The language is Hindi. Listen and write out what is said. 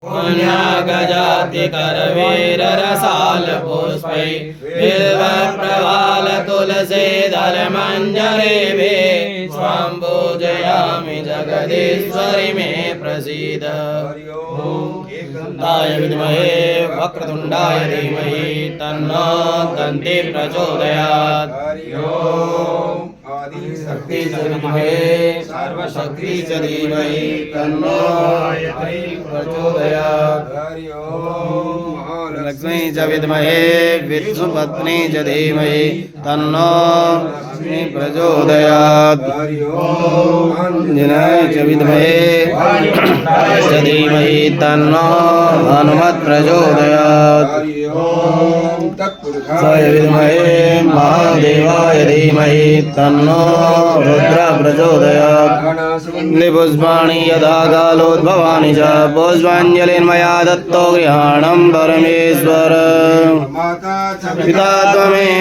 पुण्यागजाति करवीररसाल पुष्पै बिल्व प्रवाल तुलसीदल मंजरेभि स्वां पूजयामि जगदीश्वरि मे प्रसीद। दाय विद्महे वक्रतुण्डाय धीमहि तन्नो दन्ति प्रचोदयात्। शक्ति च विद्महे सर्वशक्ति च धीमहि तन्नो प्रचोदयात्। लक्ष्मी च विद्महे विष्णुपत्नी च धीमहि तन्नो लक्ष्मी प्रचोदयात्। आञ्जनेय च विद्महे च धीमहि तन्नो हनुमत् प्रचोदयात्। तत्पुरुषाय विद्महे महादेवाय धीमहि तन्नो रुद्र प्रचोदयात्। पुष्पाणि यथा कालोद्भवानि च पुष्पाञ्जलिर्मया दत्तो गृहाणं परमेश्वर। पिता त्वमेव